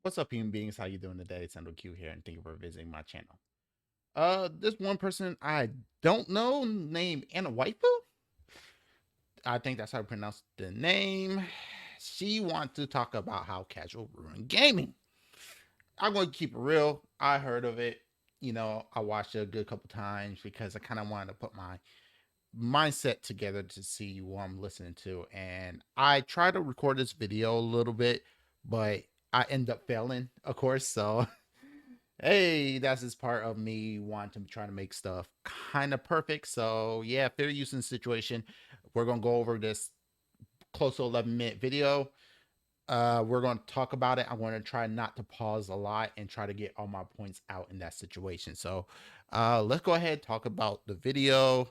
What's up, human beings? How you doing today? It's Q here, and thank you for visiting my channel. This one person I don't know named AnnaWaifu. I think that's how I pronounce the name. She wants to talk about how casual ruined gaming. I'm going to keep it real. I heard of it. I watched it a good couple times because I kind of wanted to put my mindset together to see what I'm listening to. And I tried to record this video a little bit, but I end up failing, of course. So hey, that's just part of me wanting to try to make stuff kind of perfect. So yeah, fair use in the situation. We're gonna go over this close to 11-minute video. We're gonna talk about it. I'm gonna try not to pause a lot and try to get all my points out in that situation. So let's go ahead and talk about the video.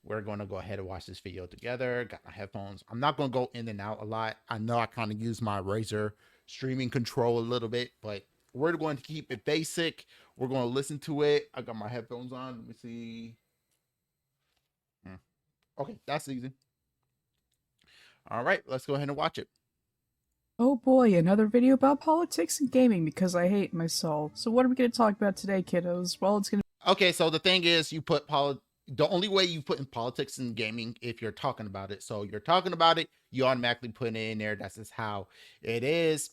We're gonna go ahead and watch this video together. Got my headphones. I'm not gonna go in and out a lot. I know I kind of use my Razer streaming control a little bit, but we're going to keep it basic. We're going to listen to it. I got my headphones on. Let me see. Okay, that's easy. All right, let's go ahead and watch it. Oh boy, another video about politics and gaming because I hate myself. So what are we going to talk about today, kiddos? Well, it's going to Okay, so the thing is, you put the only way you put in politics and gaming if you're talking about it. So you're talking about it, you automatically put it in there. That's just how it is.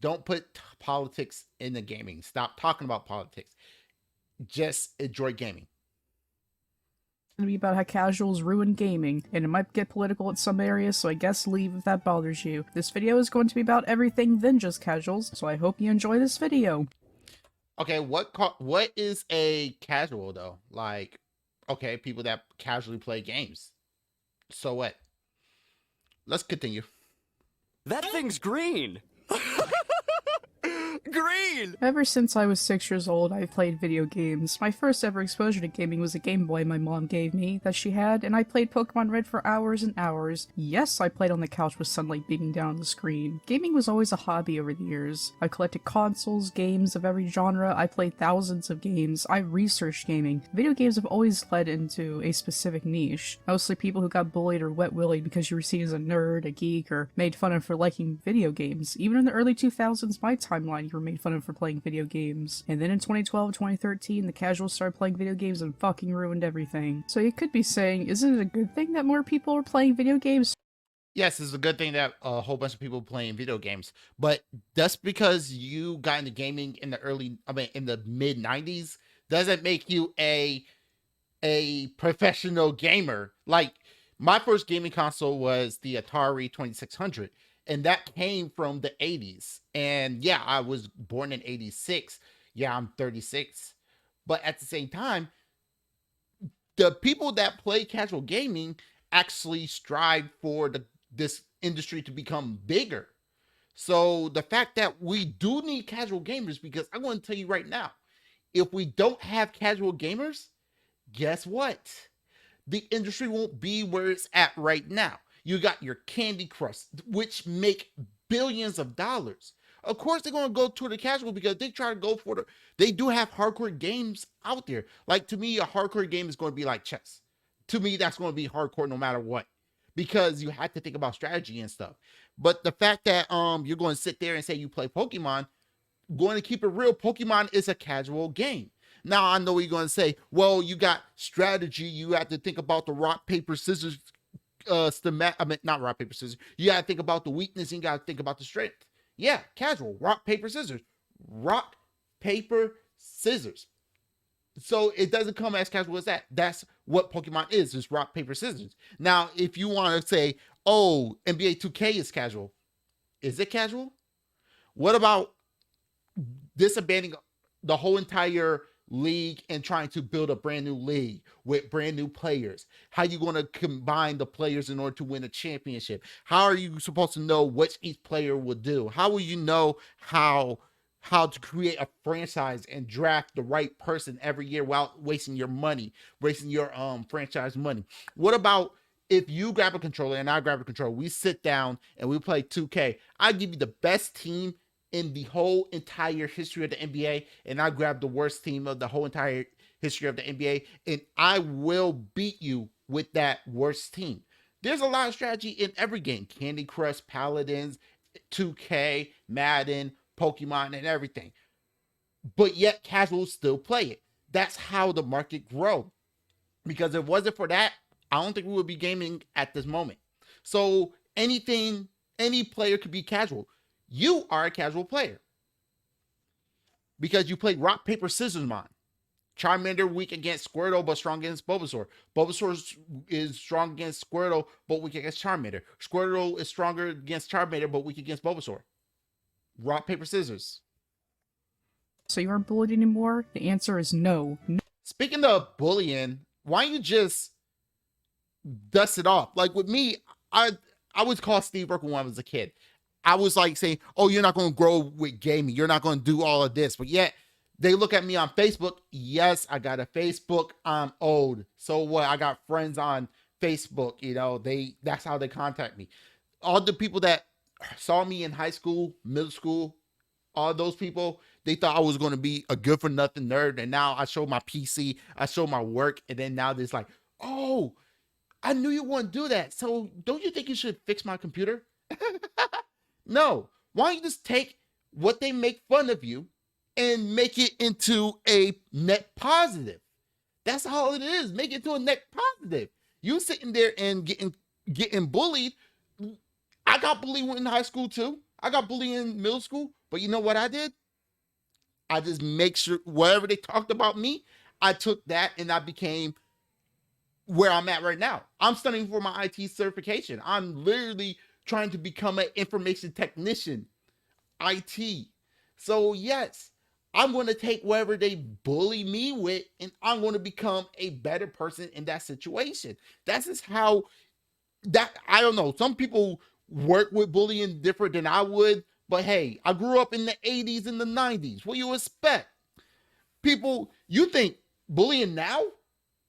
Don't put politics in the gaming. Stop talking about politics. Just enjoy gaming. be about how casuals ruin gaming, and it might get political in some areas, so I guess leave if that bothers you. This video is going to be about everything than just casuals, so I hope you enjoy this video. Okay, what is a casual though? Like, okay, people that casually play games. So what? Let's continue. That thing's green! Green! Ever since I was 6 years old, I've played video games. My first ever exposure to gaming was a Game Boy my mom gave me, that she had, and I played Pokemon Red for hours and hours. Yes, I played on the couch with sunlight beaming down on the screen. Gaming was always a hobby over the years. I collected consoles, games of every genre, I played thousands of games, I researched gaming. Video games have always led into a specific niche. Mostly people who got bullied or wet-willied because you were seen as a nerd, a geek, or made fun of for liking video games. Even in the early 2000s, my timeline, you were made fun of for playing video games. And then in 2012, 2013, the casuals started playing video games and fucking ruined everything. So you could be saying, isn't it a good thing that more people are playing video games? Yes, it's a good thing that a whole bunch of people playing video games, but just because you got into gaming in in the mid '90s, doesn't make you a professional gamer. Like, my first gaming console was the Atari 2600, and that came from the 80s. And yeah, I was born in 86. Yeah, I'm 36. But at the same time, the people that play casual gaming actually strive for this industry to become bigger. So the fact that we do need casual gamers, because I'm going to tell you right now, if we don't have casual gamers, guess what? The industry won't be where it's at right now. You got your Candy Crush, which make billions of dollars. Of course, they're going to go to the casual because they try to go for they do have hardcore games out there. Like, to me, a hardcore game is going to be like chess. To me, that's going to be hardcore no matter what, because you have to think about strategy and stuff. But the fact that you're going to sit there and say you play Pokemon, going to keep it real, Pokemon is a casual game. Now, I know you're going to say, well, you got strategy. You have to think about the rock, paper, scissors, not rock, paper, scissors. You got to think about the weakness and you got to think about the strength. Yeah, casual, rock, paper, scissors. Rock, paper, scissors. So it doesn't come as casual as that. That's what Pokemon is rock, paper, scissors. Now, if you want to say, oh, NBA 2K is casual, is it casual? What about disbanding the whole entire league and trying to build a brand new league with brand new players? How are you going to combine the players in order to win a championship? How are you supposed to know what each player will do? How will you know how to create a franchise and draft the right person every year without wasting your money, wasting your franchise money? What about if you grab a controller and I grab a controller, we sit down and we play 2K? I give you the best team in the whole entire history of the NBA, and I grab the worst team of the whole entire history of the NBA, and I will beat you with that worst team. There's a lot of strategy in every game. Candy Crush, Paladins, 2K, Madden, Pokemon and everything. But yet casuals still play it. That's how the market grow. Because if it wasn't for that, I don't think we would be gaming at this moment. So anything, any player could be casual. You are a casual player because you played rock, paper, scissors, mine. Charmander weak against Squirtle, but strong against Bulbasaur. Bulbasaur is strong against Squirtle, but weak against Charmander. Squirtle is stronger against Charmander, but weak against Bulbasaur. Rock, paper, scissors. So you aren't bullied anymore? The answer is no. Speaking of bullying, why don't you just dust it off? Like with me, I was called Steve Urkel when I was a kid. I was like saying, "Oh, you're not going to grow with gaming. You're not going to do all of this." But yet they look at me on Facebook. Yes, I got a Facebook. I'm old. So what? I got friends on Facebook. You know, that's how they contact me. All the people that saw me in high school, middle school, all those people, they thought I was going to be a good for nothing nerd. And now I show my PC, I show my work. And then now there's like, "Oh, I knew you wouldn't do that. So don't you think you should fix my computer?" No. Why don't you just take what they make fun of you and make it into a net positive? That's all it is. Make it to a net positive. You sitting there and getting bullied. I got bullied in high school too. I got bullied in middle school. But you know what I did? I just make sure whatever they talked about me, I took that and I became where I'm at right now. I'm studying for my IT certification. I'm literally trying to become an information technician, IT. So yes, I'm going to take whatever they bully me with and I'm going to become a better person in that situation. That's just how that, I don't know. Some people work with bullying different than I would, but hey, I grew up in the 80s and the 90s. What do you expect? People, you think bullying now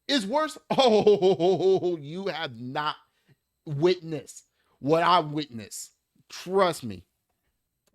is worse? Oh, you have not witnessed what I witnessed. Trust me.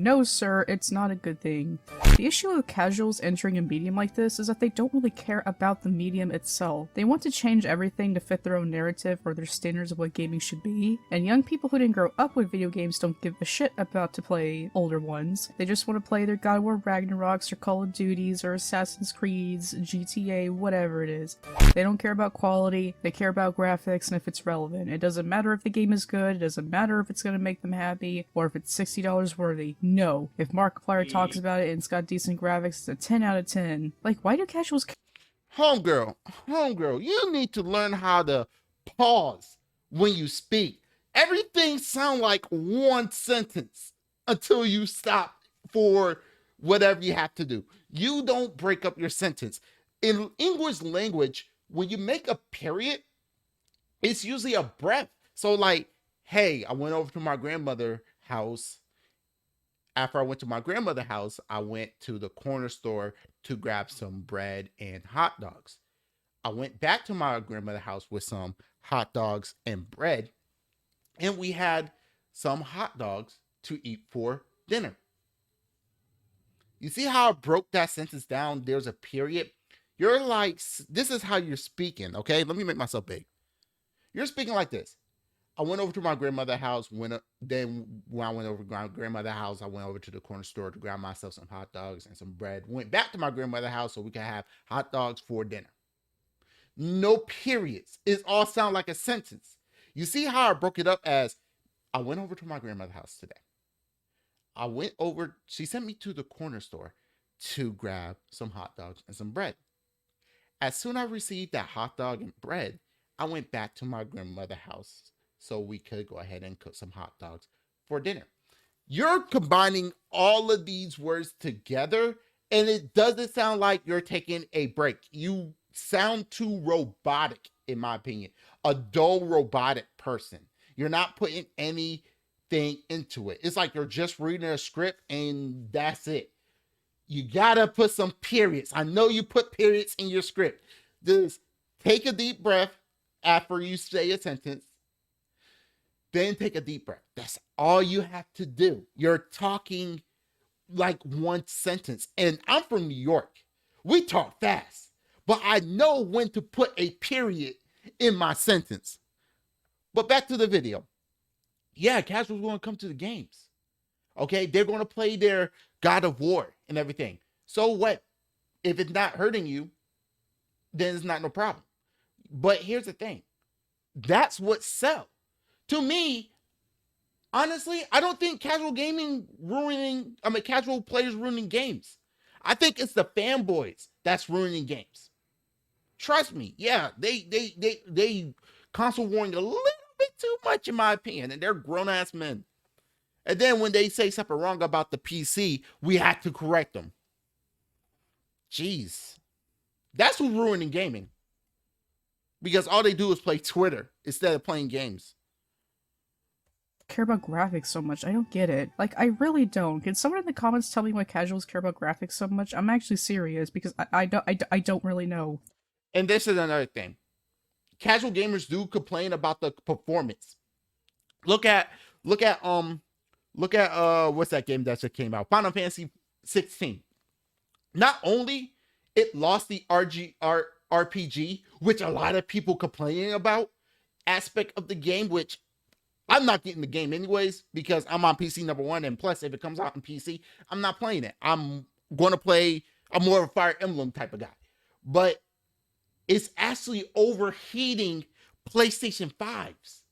No, sir, it's not a good thing. The issue with casuals entering a medium like this is that they don't really care about the medium itself. They want to change everything to fit their own narrative or their standards of what gaming should be, and young people who didn't grow up with video games don't give a shit about to play older ones. They just want to play their God of War Ragnaroks or Call of Duties or Assassin's Creeds, GTA, whatever it is. They don't care about quality, they care about graphics and if it's relevant. It doesn't matter if the game is good, it doesn't matter if it's going to make them happy, or if it's $60 worthy. No. If Markiplier talks about it and it's got decent graphics, it's a 10 out of 10. Like, why do casuals care? Homegirl, you need to learn how to pause when you speak. Everything sounds like one sentence until you stop for whatever you have to do. You don't break up your sentence. In English language, when you make a period, it's usually a breath. So like, hey, I went over to my grandmother's house. After I went to my grandmother's house, I went to the corner store to grab some bread and hot dogs. I went back to my grandmother's house with some hot dogs and bread, and we had some hot dogs to eat for dinner. You see how I broke that sentence down? There's a period. You're like, this is how you're speaking, okay? Let me make myself big. You're speaking like this. I went over to my grandmother's house. Then when I went over to my grandmother's house, I went over to the corner store to grab myself some hot dogs and some bread. Went back to my grandmother's house so we could have hot dogs for dinner. No periods. It all sounds like a sentence. You see how I broke it up as, I went over to my grandmother's house today. I went over, she sent me to the corner store to grab some hot dogs and some bread. As soon as I received that hot dog and bread, I went back to my grandmother's house so we could go ahead and cook some hot dogs for dinner. You're combining all of these words together, and it doesn't sound like you're taking a break. You sound too robotic, in my opinion. A dull, robotic person. You're not putting anything into it. It's like you're just reading a script, and that's it. You gotta put some periods. I know you put periods in your script. Just take a deep breath after you say a sentence. Then take a deep breath. That's all you have to do. You're talking like one sentence. And I'm from New York. We talk fast. But I know when to put a period in my sentence. But back to the video. Yeah, casuals are going to come to the games. Okay? They're going to play their God of War and everything. So what? If it's not hurting you, then it's not no problem. But here's the thing. That's what sells. To me, honestly, I don't think casual players ruining games. I think it's the fanboys that's ruining games. Trust me. Yeah, they console warring a little bit too much in my opinion, and they're grown ass men. And then when they say something wrong about the PC, we have to correct them. Jeez. That's who's ruining gaming. Because all they do is play Twitter instead of playing games. Care about graphics so much. I don't get it. Like, I really don't. Can someone in the comments tell me why casuals care about graphics so much? I'm actually serious because I don't really know. And this is another thing. Casual gamers do complain about the performance. Look at what's that game that just came out? Final Fantasy 16. Not only it lost the RPG, which a lot of people complaining about aspect of the game, which I'm not getting the game anyways because I'm on PC number one, and plus if it comes out on PC, I'm not playing it. I'm more of a Fire Emblem type of guy. But it's actually overheating PlayStation 5s,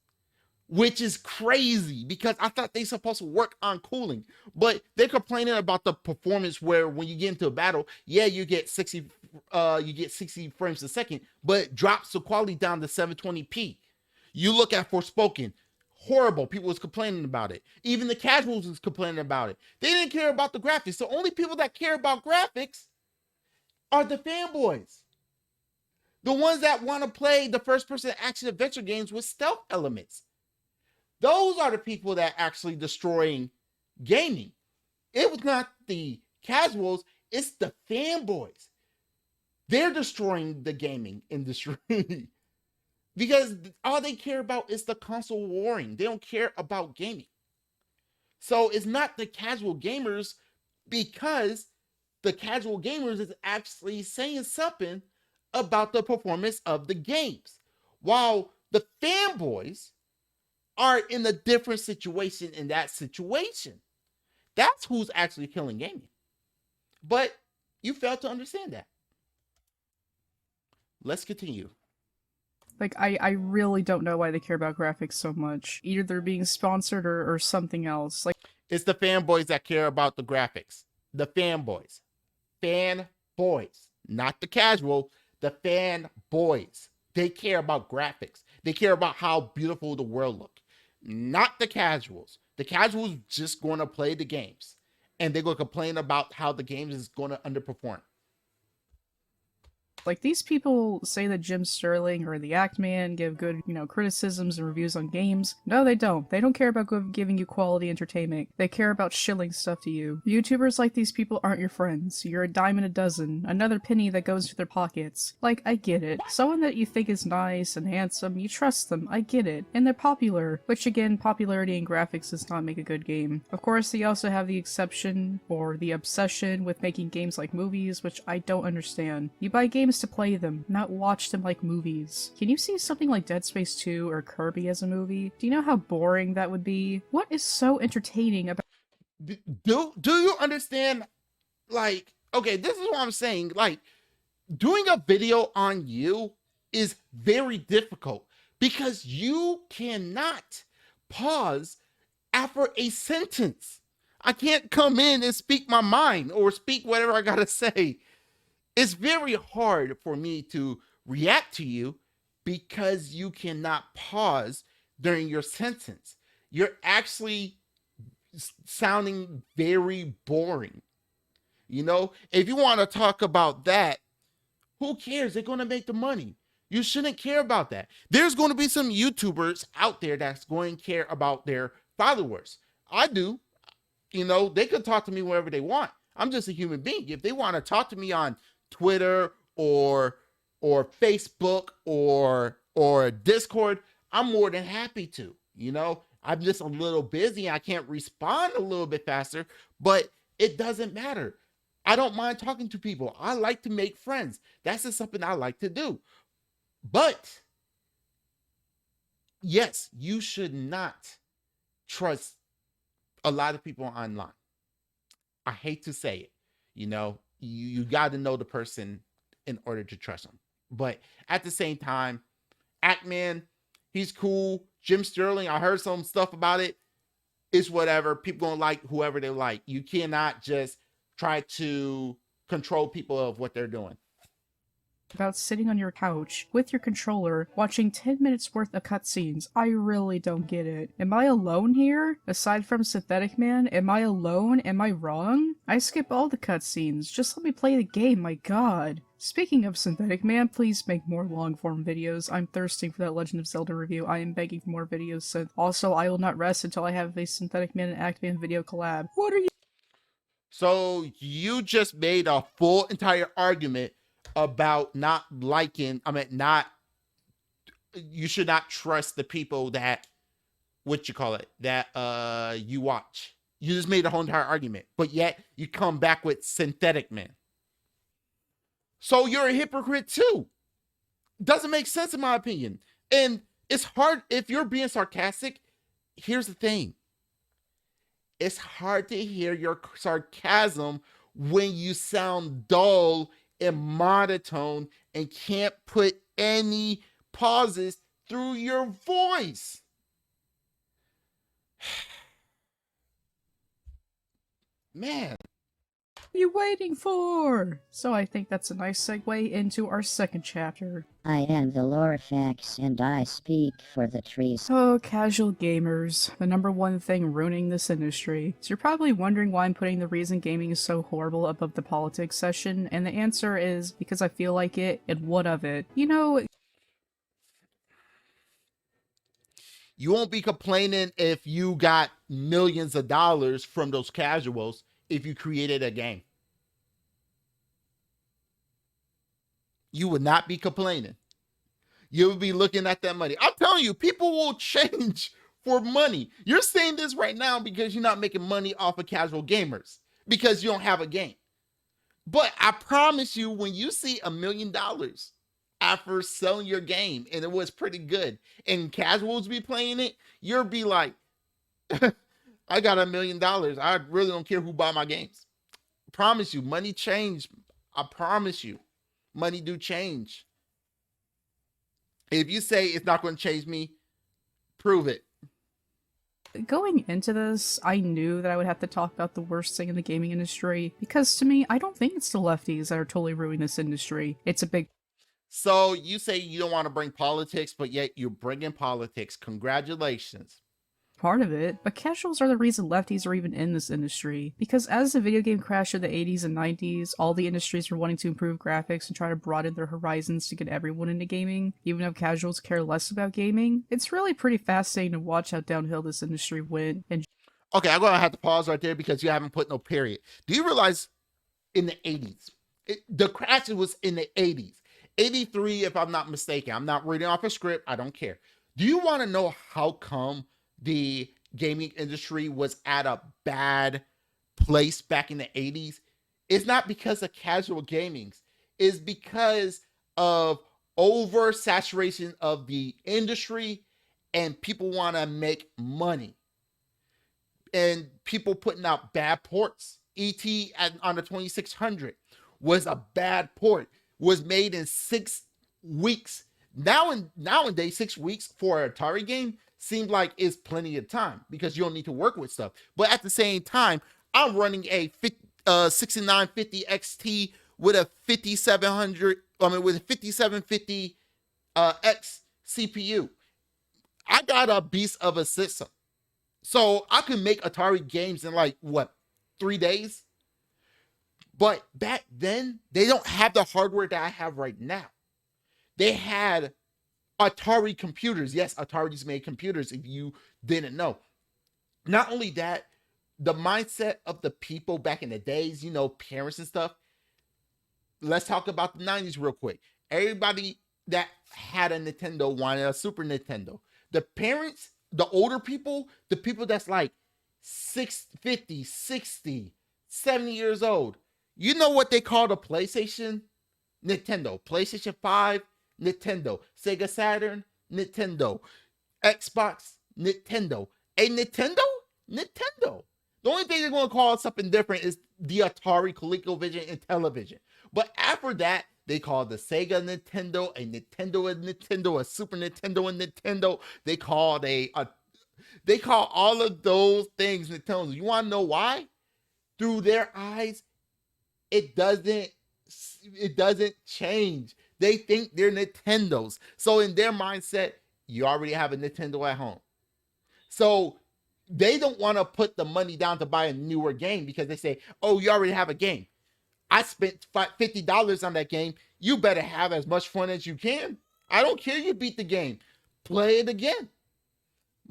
which is crazy because I thought they supposed to work on cooling, but they're complaining about the performance where when you get into a battle, yeah, you get 60 frames a second, but it drops the quality down to 720p. You look at Forspoken, horrible. People was complaining about it. Even the casuals was complaining about it. They didn't care about the graphics. The only people that care about graphics are the fanboys. The ones that want to play the first-person action adventure games with stealth elements. Those are the people that actually destroying gaming. It was not the casuals, it's the fanboys. They're destroying the gaming industry. Because all they care about is the console warring. They don't care about gaming. So it's not the casual gamers, because the casual gamers is actually saying something about the performance of the games. While the fanboys are in a different situation in that situation. That's who's actually killing gaming. But you fail to understand that. Let's continue. Like, I really don't know why they care about graphics so much. Either they're being sponsored or something else. Like, it's the fanboys that care about the graphics. The fanboys. Fanboys. Not the casual. The fanboys. They care about graphics. They care about how beautiful the world looks. Not the casuals. The casuals just going to play the games. And they're going to complain about how the games is going to underperform. Like, these people say that Jim Sterling or the Act Man give good, criticisms and reviews on games. No, they don't. They don't care about giving you quality entertainment. They care about shilling stuff to you. YouTubers like these people aren't your friends. You're a dime in a dozen. Another penny that goes into their pockets. Like, I get it. Someone that you think is nice and handsome, you trust them. I get it. And they're popular. Which, again, popularity in graphics does not make a good game. Of course, they also have the exception, or the obsession, with making games like movies, which I don't understand. You buy games to play them, not watch them like movies. Can you see something like Dead Space 2 or Kirby as a movie? Do you know how boring that would be? What is so entertaining about— Do you understand? Like, okay, this is what I'm saying. Like, doing a video on you is very difficult because you cannot pause after a sentence. I can't come in and speak my mind or speak whatever I gotta say. It's very hard for me to react to you because you cannot pause during your sentence. You're actually sounding very boring. If you want to talk about that, who cares? They're going to make the money. You shouldn't care about that. There's going to be some YouTubers out there that's going to care about their followers. I do. They could talk to me wherever they want. I'm just a human being. If they want to talk to me on Twitter or Facebook or Discord, I'm more than happy to. I'm just a little busy. I can't respond a little bit faster, but it doesn't matter. I don't mind talking to people. I like to make friends. That's just something I like to do. But yes, you should not trust a lot of people online. I hate to say it, you got to know the person in order to trust them. But at the same time, Ackman, he's cool. Jim Sterling, I heard some stuff about it. It's whatever. People gonna like whoever they like. You cannot just try to control people of what they're doing. About sitting on your couch with your controller watching 10 minutes worth of cutscenes. I really don't get it. Am I alone here? Aside from Synthetic Man, am I alone? Am I wrong? I skip all the cutscenes. Just let me play the game, my god. Speaking of Synthetic Man, please make more long-form videos. I'm thirsting for that Legend of Zelda review. I am begging for more videos, so also I will not rest until I have a Synthetic Man and Ackman video collab. What are you— So you just made a full entire argument about not liking, you should not trust the people that, that you watch. You just made a whole entire argument, but yet you come back with Synthetic Man. So you're a hypocrite too. Doesn't make sense in my opinion. And it's hard, if you're being sarcastic, here's the thing. It's hard to hear your sarcasm when you sound dull and monotone and can't put any pauses through your voice. Man. What are you waiting for? So I think that's a nice segue into our second chapter. I am the Lorfax, and I speak for the trees. Oh, casual gamers, the number one thing ruining this industry. So you're probably wondering why I'm putting the reason gaming is so horrible above the politics session, and the answer is because I feel like it, and what of it? You know, you won't be complaining if you got millions of dollars from those casuals if you created a game. You would not be complaining. You would be looking at that money. I'm telling you, people will change for money. You're saying this right now because you're not making money off of casual gamers because you don't have a game. But I promise you, when you see $1 million after selling your game and it was pretty good and casuals be playing it, you'll be like, I got $1 million. I really don't care who buy my games. I promise you, money change. I promise you, money do change. If you say it's not going to change me, prove it. going into this, I knew that I would have to talk about the worst thing in the gaming industry, because to me, I don't think it's the lefties that are totally ruining this industry. It's a big— So you say you don't want to bring politics, but yet you're bringing politics. Congratulations. part of it, but casuals are the reason lefties are even in this industry. Because as the video game crash of the 80s and 90s, all the industries were wanting to improve graphics and try to broaden their horizons to get everyone into gaming, even if casuals care less about gaming. It's really pretty fascinating to watch how downhill this industry went. And Okay, I'm going to have to pause right there because you haven't put no period. Do you realize in the 80s, the crash was in the 80s, 83 if I'm not mistaken. I'm not reading off a script. I don't care. Do you want to know how come the gaming industry was at a bad place back in the 80s? It's not because of casual gaming. It's because of oversaturation of the industry and people want to make money. And people putting out bad ports. E.T. on the 2600 was a bad port. Was made in 6 weeks. Nowadays, 6 weeks for an Atari game seems like it's plenty of time because you don't need to work with stuff. But at the same time, I'm running a 6950 XT with a 5750 X CPU. I got a beast of a system. So I could make Atari games in like, 3 days? But back then, they don't have the hardware that I have right now. They had Atari computers. Yes, Atari's made computers if you didn't know. Not only that, the mindset of the people back in the days, parents and stuff. Let's talk about the 90s real quick. Everybody that had a Nintendo wanted a Super Nintendo. The parents, the older people, the people that's like 50, 60, 70 years old, you know what they call the PlayStation? Nintendo. PlayStation 5, Nintendo. Sega Saturn, Nintendo. Xbox, Nintendo. A Nintendo? Nintendo. The only thing they're going to call something different is the Atari, ColecoVision, and television. But after that, they call the Sega Nintendo a Nintendo, a Super Nintendo, a Nintendo. They call all of those things Nintendo. You want to know why? Through their eyes, it doesn't change. They think they're Nintendos. So in their mindset, you already have a Nintendo at home. So they don't want to put the money down to buy a newer game because they say, oh, you already have a game. I spent $50 on that game. You better have as much fun as you can. I don't care you beat the game. Play it again.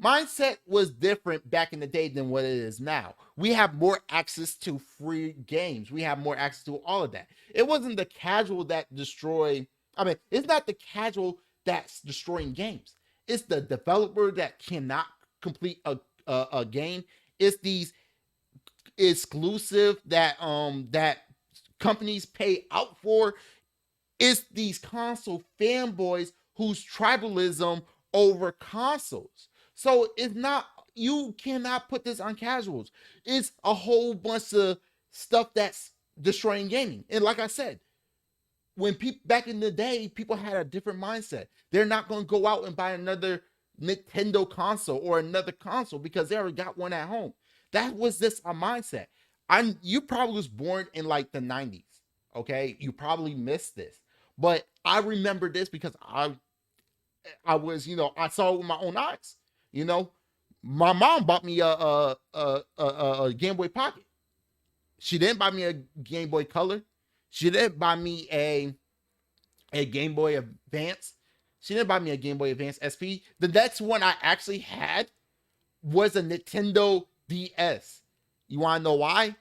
Mindset was different back in the day than what it is now. We have more access to free games. We have more access to all of that. It wasn't the casual that it's not the casual that's destroying games. It's the developer that cannot complete a game. It's these exclusive that companies pay out for. It's these console fanboys whose tribalism over consoles. So it's not, you cannot put this on casuals. It's a whole bunch of stuff that's destroying gaming. And like I said, when people back in the day, people had a different mindset. They're not going to go out and buy another Nintendo console or another console because they already got one at home. That was just a mindset. You probably was born in like the 90s. Okay, you probably missed this, but I remember this because I was, I saw it with my own eyes. My mom bought me a Game Boy Pocket. She didn't buy me a Game Boy Color. She didn't buy me a Game Boy Advance. She didn't buy me a Game Boy Advance SP. The next one I actually had was a Nintendo DS. You want to know why?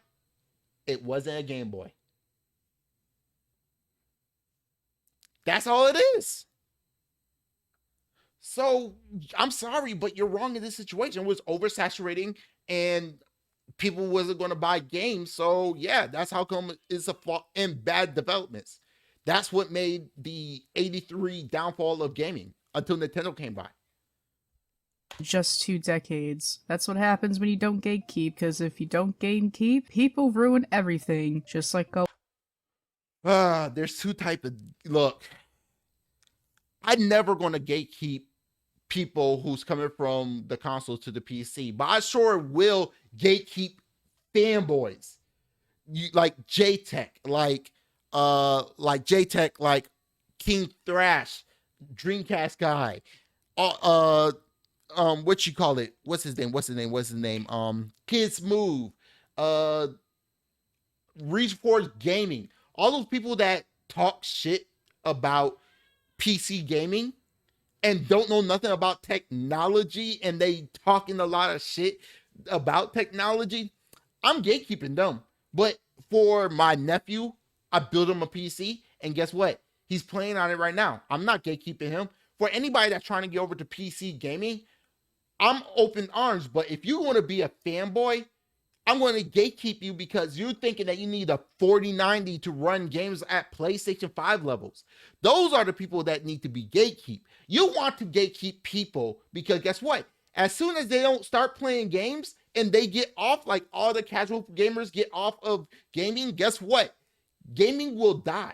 It wasn't a Game Boy. That's all it is. So I'm sorry, but you're wrong in this situation. It was oversaturating and people wasn't going to buy games. So yeah, that's how come it's a flaw in bad developments. That's what made the 83 downfall of gaming until Nintendo came by. Just 2 decades. That's what happens when you don't gatekeep, because if you don't gatekeep, people ruin everything. Just like there's two types of look. I'm never gonna gatekeep people who's coming from the console to the PC, but I sure will gatekeep fanboys. Like J-Tech, like J-Tech, like King Thrash, Dreamcast guy, what you call it? What's his name? Kids Move, Reach Force Gaming. All those people that talk shit about PC gaming and don't know nothing about technology, and they talking a lot of shit about technology, I'm gatekeeping them. But for my nephew, I built him a PC, and guess what? He's playing on it right now. I'm not gatekeeping him. For anybody that's trying to get over to PC gaming, I'm open arms. But if you want to be a fanboy, I'm going to gatekeep you because you're thinking that you need a 4090 to run games at PlayStation 5 levels. Those are the people that need to be gatekeep. You want to gatekeep people because guess what? As soon as they don't start playing games and they get off, like all the casual gamers get off of gaming, guess what? Gaming will die.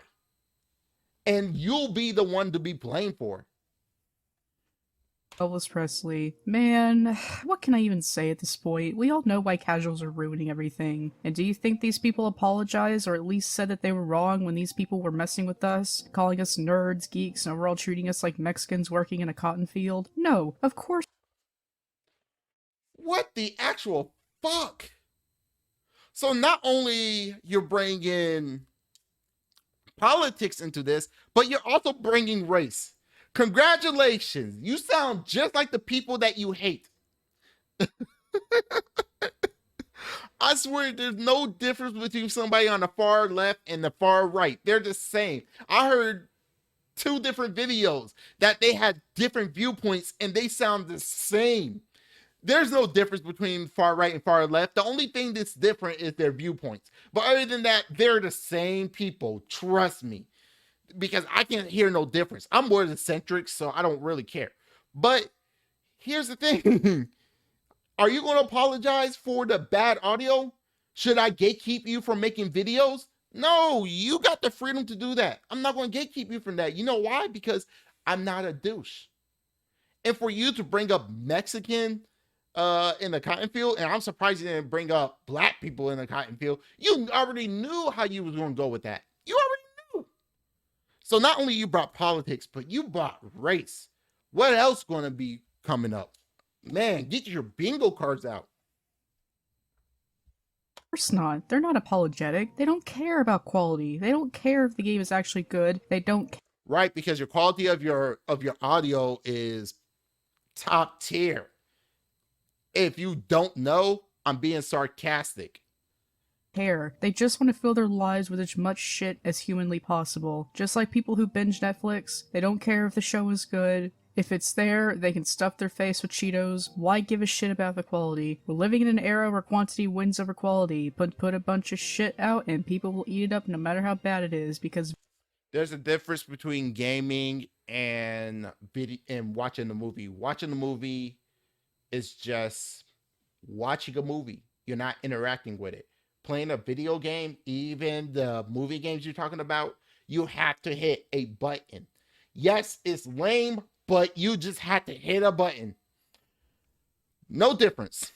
And you'll be the one to be blamed for it. Elvis Presley. Man, what can I even say at this point? We all know why casuals are ruining everything. And do you think these people apologize or at least said that they were wrong when these people were messing with us, calling us nerds, geeks, and overall treating us like Mexicans working in a cotton field? No, of course. What the actual fuck? So not only you're bringing politics into this, but you're also bringing race. Congratulations. You sound just like the people that you hate. I swear there's no difference between somebody on the far left and the far right. They're the same. I heard 2 different videos that they had different viewpoints and they sound the same. There's no difference between far right and far left. The only thing that's different is their viewpoints. But other than that, they're the same people. Trust me. Because I can't hear no difference. I'm more than centric, so I don't really care. But here's the thing. Are you going to apologize for the bad audio? Should I gatekeep you from making videos? No, you got the freedom to do that. I'm not going to gatekeep you from that. You know why? Because I'm not a douche. And for you to bring up Mexican in the cotton field, and I'm surprised you didn't bring up black people in the cotton field, you already knew how you was going to go with that. You already knew. So not only you brought politics, but you brought race. What else going to be coming up? Man, get your bingo cards out. Of course not. They're not apologetic. They don't care about quality. They don't care if the game is actually good. They don't Right, because your quality of your audio is top tier. If you don't know, I'm being sarcastic. care. They just want to fill their lives with as much shit as humanly possible. Just like people who binge Netflix, they don't care if the show is good. If it's there, they can stuff their face with Cheetos. Why give a shit about the quality? We're living in an era where quantity wins over quality. Put a bunch of shit out and people will eat it up no matter how bad it is, because There's a difference between gaming and video and watching the movie. Watching the movie is just watching a movie. You're not interacting with it. Playing a video game, even the movie games you're talking about, you have to hit a button. Yes, it's lame, but you just have to hit a button. No difference.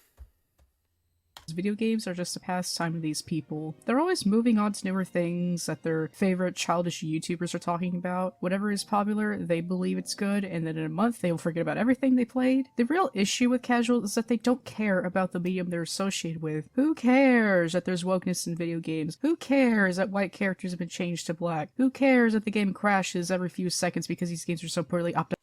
video games are just a pastime to these people. They're always moving on to newer things that their favorite childish YouTubers are talking about. Whatever is popular, they believe it's good, and then in a month they will forget about everything they played. The real issue with casuals is that they don't care about the medium they're associated with. Who cares that there's wokeness in video games? Who cares that white characters have been changed to black? Who cares that the game crashes every few seconds because these games are so poorly optimized?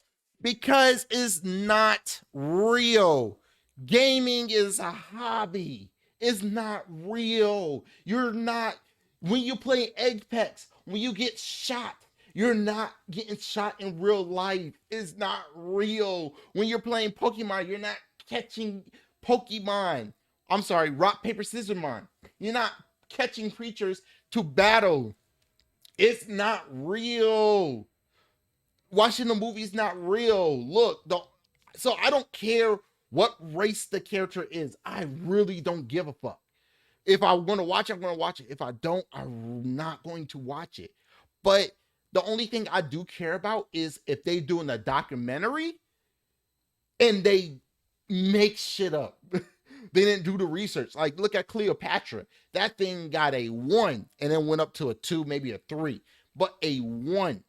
Because it's not real. Gaming is a hobby. It's not real. You're not, when you play Apex, when you get shot, you're not getting shot in real life. It's not real. When you're playing Pokemon, you're not catching Pokemon. I'm sorry, rock, paper, scissors, man. You're not catching creatures to battle. It's not real. Watching the movie is not real. Look, so I don't care what race the character is. I really don't give a fuck. If I'm going to watch it, I'm going to watch it. If I don't, I'm not going to watch it. But the only thing I do care about is if they doing a documentary and they make shit up. They didn't do the research. Like, look at Cleopatra. That thing got a 1 and then went up to a 2, maybe a 3. But a 1.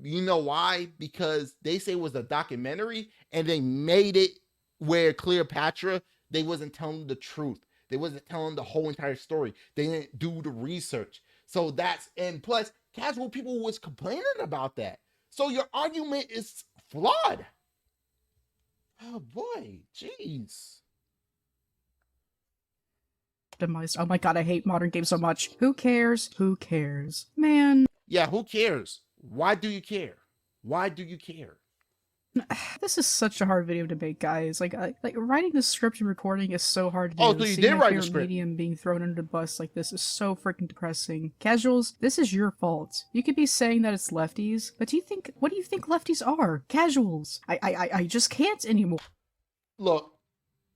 You know why? Because they say it was a documentary and they made it where Cleopatra, they wasn't telling the truth. They wasn't telling the whole entire story. They didn't do the research. So that's, and plus, casual people was complaining about that. So your argument is flawed. Oh boy, jeez. Oh my god, I hate modern games so much. Who cares? Who cares? Man. Yeah, who cares? Why do you care? Why do you care? This is such a hard video to make, guys. Like writing the script and recording is so hard to do. Oh, so you Seeing did my write the favorite script. medium being thrown under the bus like this is so freaking depressing. Casuals, this is your fault. You could be saying that it's lefties, but what do you think lefties are? Casuals. I just can't anymore. Look,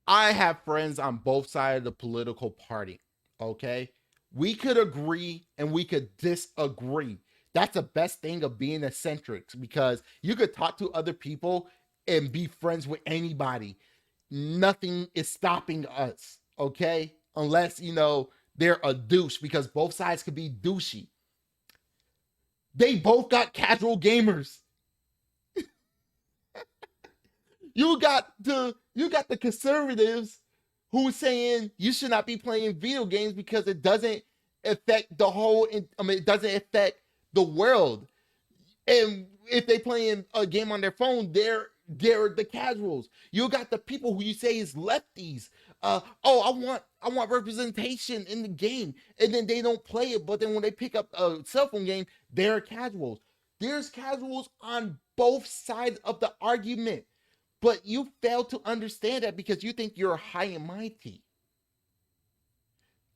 I have friends on both sides of the political party, okay? We could agree and we could disagree. That's the best thing of being eccentric, because you could talk to other people and be friends with anybody. Nothing is stopping us, okay? Unless, they're a douche, because both sides could be douchey. They both got casual gamers. You got the conservatives who saying you should not be playing video games because it doesn't affect the whole, it doesn't affect the world. And if they playing a game on their phone, they're the casuals. You got the people who you say is lefties. I want representation in the game, and then they don't play it. But then when they pick up a cell phone game, they're casuals. There's casuals on both sides of the argument, but you fail to understand that because you think you're high and mighty.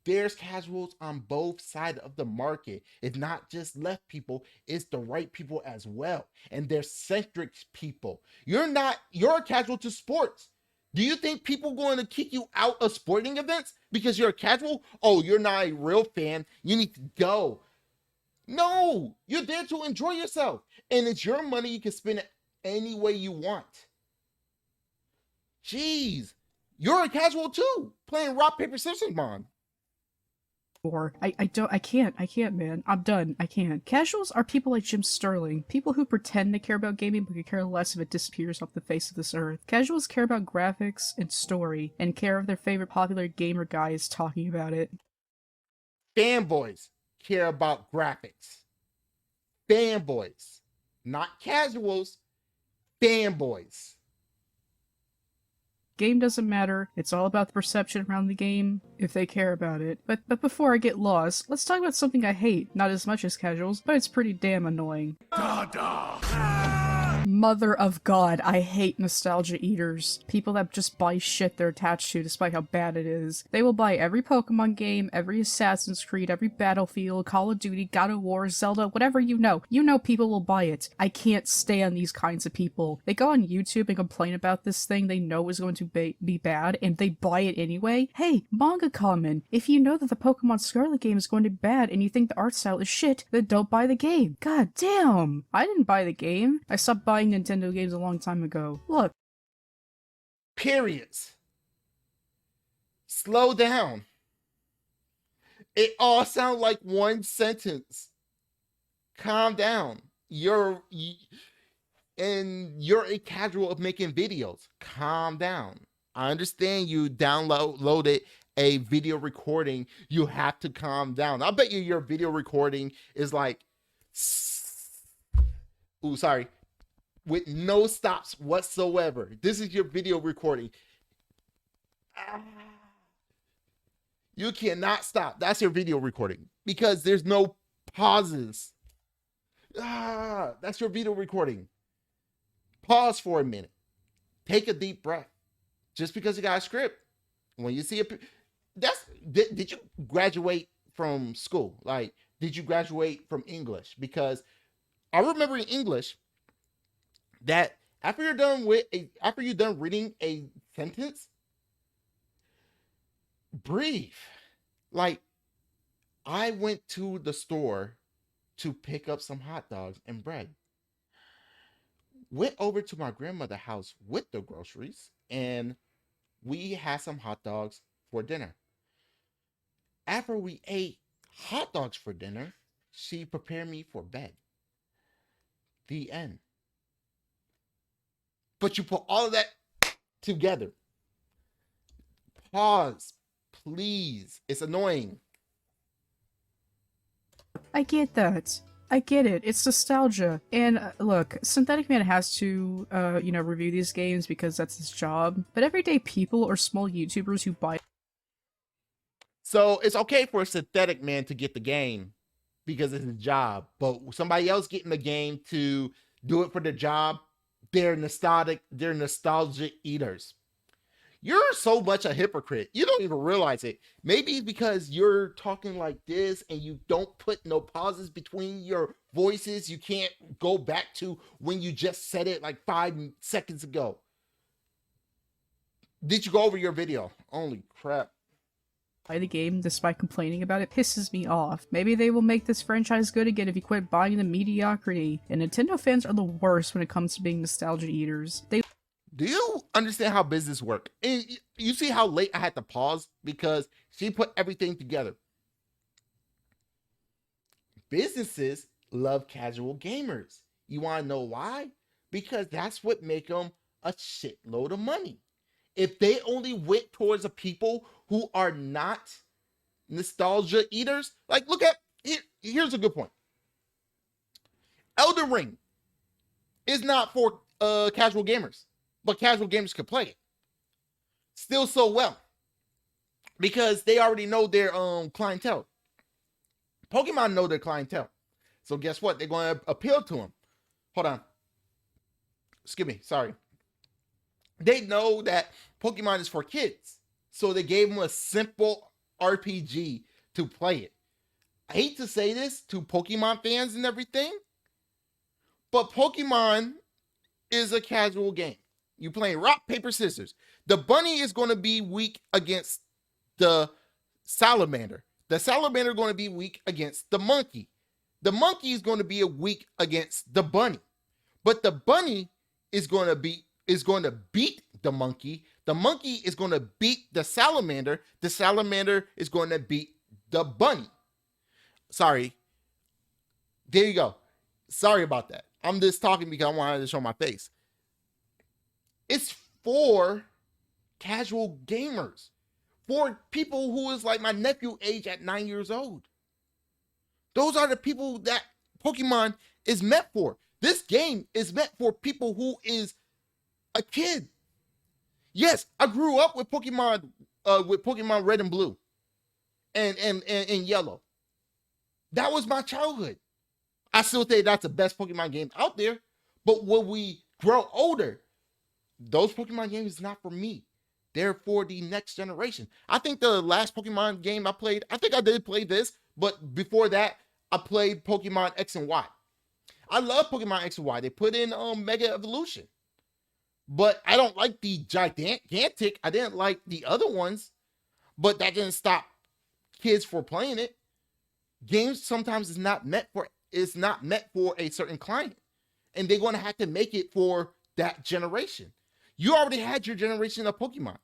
There's casuals on both sides of the market. It's not just left people, it's the right people as well. And they're centric people. You're a casual to sports. Do you think people going to kick you out of sporting events because you're a casual? Oh, you're not a real fan. You need to go. No, you're there to enjoy yourself. And it's your money. You can spend it any way you want. Jeez, you're a casual too, playing rock, paper, scissors, man. Or I can't, man. I'm done. I can't. Casuals are people like Jim Sterling, people who pretend they care about gaming but could care less if it disappears off the face of this earth. Casuals care about graphics and story, and care if their favorite popular gamer guy is talking about it. Fanboys care about graphics. Fanboys, not casuals, fanboys. Game doesn't matter, it's all about the perception around the game, if they care about it. But before I get lost, let's talk about something I hate, not as much as casuals, but it's pretty damn annoying. Mother of God, I hate nostalgia eaters. People that just buy shit they're attached to despite how bad it is. They will buy every Pokemon game, every Assassin's Creed, every Battlefield, Call of Duty, God of War, Zelda, whatever you know. You know people will buy it. I can't stand these kinds of people. They go on YouTube and complain about this thing they know is going to be bad, and they buy it anyway. Hey, manga comment. If you know that the Pokemon Scarlet game is going to be bad and you think the art style is shit, then don't buy the game. God damn! I didn't buy the game. I stopped buying Nintendo games a long time ago. Look. Periods. Slow down. It all sounds like one sentence. Calm down. You're a casual of making videos. Calm down. I understand you downloaded a video recording. You have to calm down. I bet you your video recording is like, ooh, sorry, with no stops whatsoever. This is your video recording. You cannot stop. That's your video recording because there's no pauses. That's your video recording. Pause for a minute. Take a deep breath. Just because you got a script, when you see did you graduate from school? Like, did you graduate from English? Because I remember in English that after you're done reading a sentence, breathe. Like, I went to the store to pick up some hot dogs and bread. Went over to my grandmother's house with the groceries, and we had some hot dogs for dinner. After we ate hot dogs for dinner, she prepared me for bed. The end. But you put all of that together. Pause, please. It's annoying. I get that. I get it. It's nostalgia. And look, Synthetic Man has to, review these games because that's his job. But everyday people or small YouTubers who buy. So it's okay for a Synthetic Man to get the game because it's his job. But somebody else getting the game to do it for the job, they're nostalgic. They're nostalgia eaters. You're so much a hypocrite. You don't even realize it. Maybe it's because you're talking like this and you don't put no pauses between your voices. You can't go back to when you just said it like 5 seconds ago. Did you go over your video? Holy crap. The game despite complaining about it pisses me off. Maybe they will make this franchise good again if you quit buying the mediocrity. And Nintendo fans are the worst when it comes to being nostalgia eaters. Do you understand how business work? And you see how late I had to pause because she put everything together. Businesses love casual gamers. You want to know why? Because that's what make them a shitload of money. If they only went towards the people who are not nostalgia eaters, like look at here's a good point. Elden Ring is not for casual gamers, but casual gamers can play it still so well because they already know their clientele. Pokemon know their clientele, so guess what? They're going to appeal to them. Hold on, excuse me, sorry. They know that Pokemon is for kids, so they gave them a simple RPG to play it. I hate to say this to Pokemon fans and everything, but Pokemon is a casual game. You playing rock, paper, scissors. The bunny is going to be weak against the salamander. The salamander is going to be weak against the monkey. The monkey is going to be weak against the bunny. But the bunny is going to beat the monkey. The monkey is going to beat the salamander. The salamander is going to beat the bunny. Sorry. There you go. Sorry about that. I'm just talking because I wanted to show my face. It's for casual gamers. For people who is like my nephew age at 9 years old. Those are the people that Pokemon is meant for. This game is meant for people who is a kid. Yes, I grew up with Pokemon Red and Blue and Yellow. That was my childhood. I still think that's the best Pokemon game out there. But when we grow older, those Pokemon games is not for me. They're for the next generation. I think the last Pokemon game I played, I think I did play this, but before that, I played Pokemon X and Y. I love Pokemon X and Y. They put in Mega Evolution. But I don't like the gigantic. I didn't like the other ones. But that didn't stop kids from playing it. Games sometimes is not meant for a certain client. And they're going to have to make it for that generation. You already had your generation of Pokemon.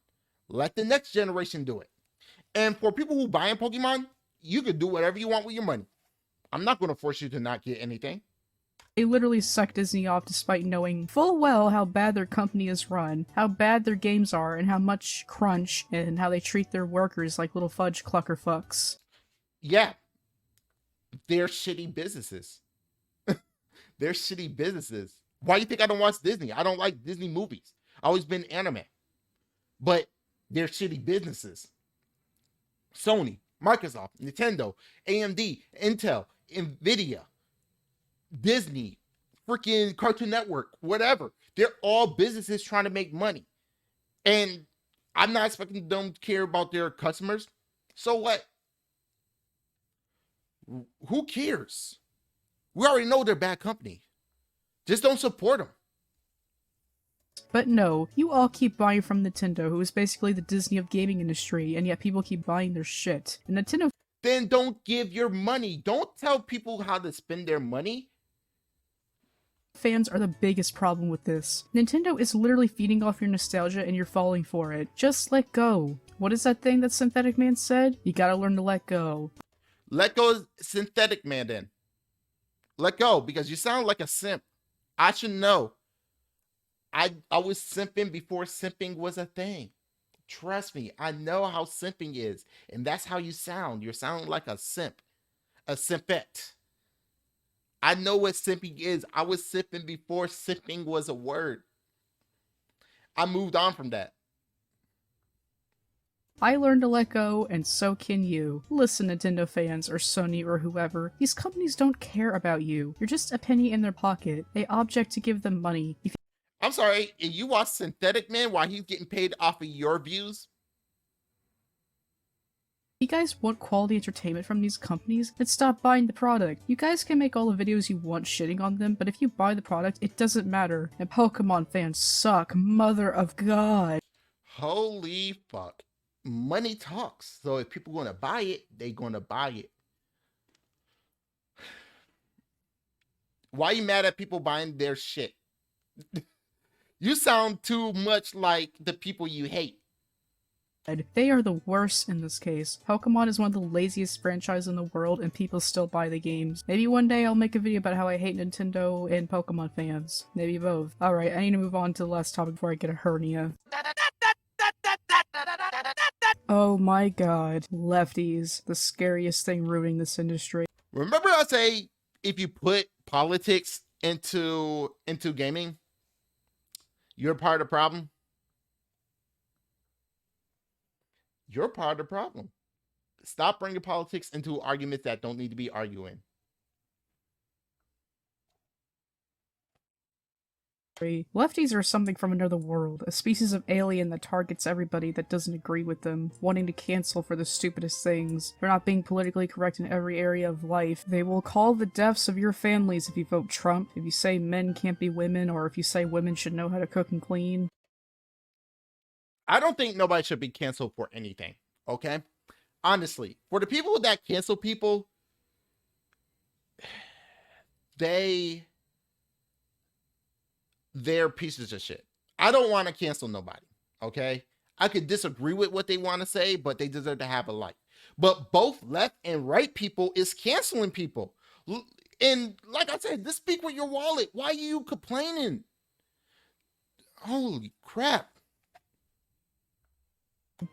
Let the next generation do it. And for people who buy in Pokemon, you can do whatever you want with your money. I'm not going to force you to not get anything. They literally suck Disney off despite knowing full well how bad their company is run, how bad their games are, and how much crunch, and how they treat their workers like little fudge clucker fucks. Yeah. They're shitty businesses. They're shitty businesses. Why do you think I don't watch Disney? I don't like Disney movies. I've always been anime. But they're shitty businesses. Sony, Microsoft, Nintendo, AMD, Intel, Nvidia, Disney, freaking Cartoon Network, whatever. They're all businesses trying to make money. And I'm not expecting them to care about their customers. So what? Who cares? We already know they're bad company. Just don't support them. But no, you all keep buying from Nintendo, who is basically the Disney of gaming industry, and yet people keep buying their shit. And Nintendo Then don't give your money. Don't tell people how to spend their money. fans are the biggest problem with this. Nintendo is literally feeding off your nostalgia and you're falling for it. Just let go. What is that thing that Synthetic Man said? You gotta learn to let go. Let go of Synthetic Man then. Let go, because you sound like a simp. I should know. I was simping before simping was a thing. Trust me, I know how simping is. And that's how you sound. You sound like a simp. A simpette. I know what simping is. I was simping before simping was a word. I moved on from that. I learned to let go, and so can you. Listen, Nintendo fans, or Sony, or whoever. These companies don't care about you. You're just a penny in their pocket, a object to give them money. If I'm sorry, you watch Synthetic Man while he's getting paid off of your views? you guys want quality entertainment from these companies, then stop buying the product. You guys can make all the videos you want shitting on them, but if you buy the product, it doesn't matter. And Pokemon fans suck, mother of God. Holy fuck. Money talks. So if people want to buy it, they're going to buy it. Why are you mad at people buying their shit? You sound too much like the people you hate. They are the worst in this case. Pokemon is one of the laziest franchises in the world and people still buy the games. Maybe one day I'll make a video about how I hate Nintendo and Pokemon fans. Maybe both. Alright, I need to move on to the last topic before I get a hernia. Oh my god. Lefties. The scariest thing ruining this industry. Remember I say if you put politics into gaming, you're part of the problem? You're part of the problem. Stop bringing politics into arguments that don't need to be arguing. Lefties are something from another world, a species of alien that targets everybody that doesn't agree with them, wanting to cancel for the stupidest things. They're not being politically correct in every area of life. They will call the deaths of your families if you vote Trump, if you say men can't be women, or if you say women should know how to cook and clean. I don't think nobody should be canceled for anything. Okay, honestly, for the people that cancel people, they're pieces of shit. I don't want to cancel nobody. Okay, I could disagree with what they want to say, but they deserve to have a life. But both left and right people is canceling people. And like I said, just speak with your wallet. Why are you complaining? Holy crap.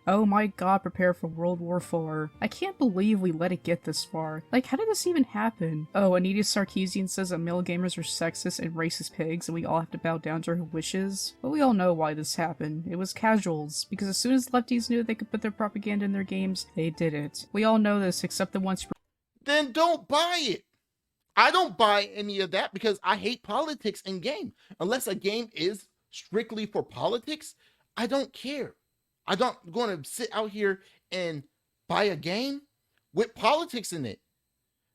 Oh my god, prepare for World War IV. I can't believe we let it get this far. Like, how did this even happen? Oh, Anita Sarkeesian says that male gamers are sexist and racist pigs and we all have to bow down to her wishes. But we all know why this happened. It was casuals, because as soon as lefties knew they could put their propaganda in their games, they did it. We all know this, except the ones— Then don't buy it. I don't buy any of that because I hate politics in game. Unless a game is strictly for politics, I don't care. I'm not going to sit out here and buy a game with politics in it.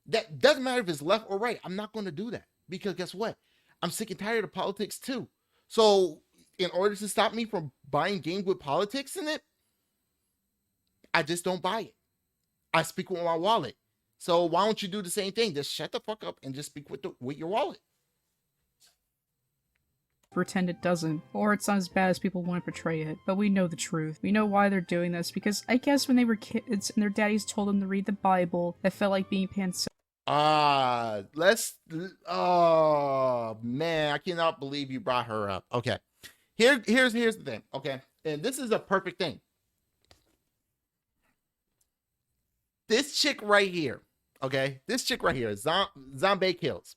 That doesn't matter if it's left or right. I'm not going to do that because guess what? I'm sick and tired of politics too. So in order to stop me from buying games with politics in it, I just don't buy it. I speak with my wallet. So why don't you do the same thing? Just shut the fuck up and just speak with your wallet. pretend it doesn't, or it's not as bad as people want to portray it, but we know the truth. We know why they're doing this, because I guess when they were kids and their daddies told them to read the Bible, that felt like being pansexual. Oh man, I cannot believe you brought her up. Okay. Here's the thing, okay? And this is a perfect thing. This chick right here, okay? This chick right here, Zombie Kills.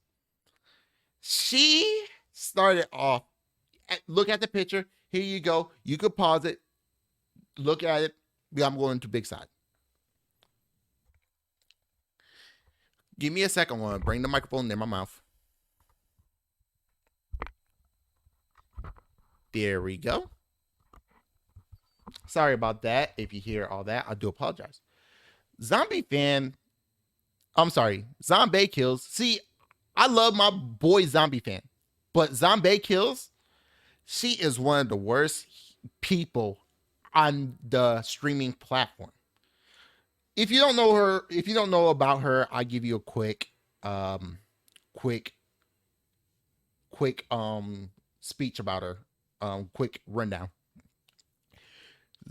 She started off, look at the picture. Here you go. You could pause it. Look at it. I'm going to big side. Give me a second. I want to bring the microphone near my mouth. There we go. Sorry about that. If you hear all that, I do apologize. Zombie Kills. See, I love my boy Zombie Fan, but Zombie Kills, she is one of the worst people on the streaming platform. If you don't know her, if you don't know about her, I'll give you a quick speech about her. Quick rundown.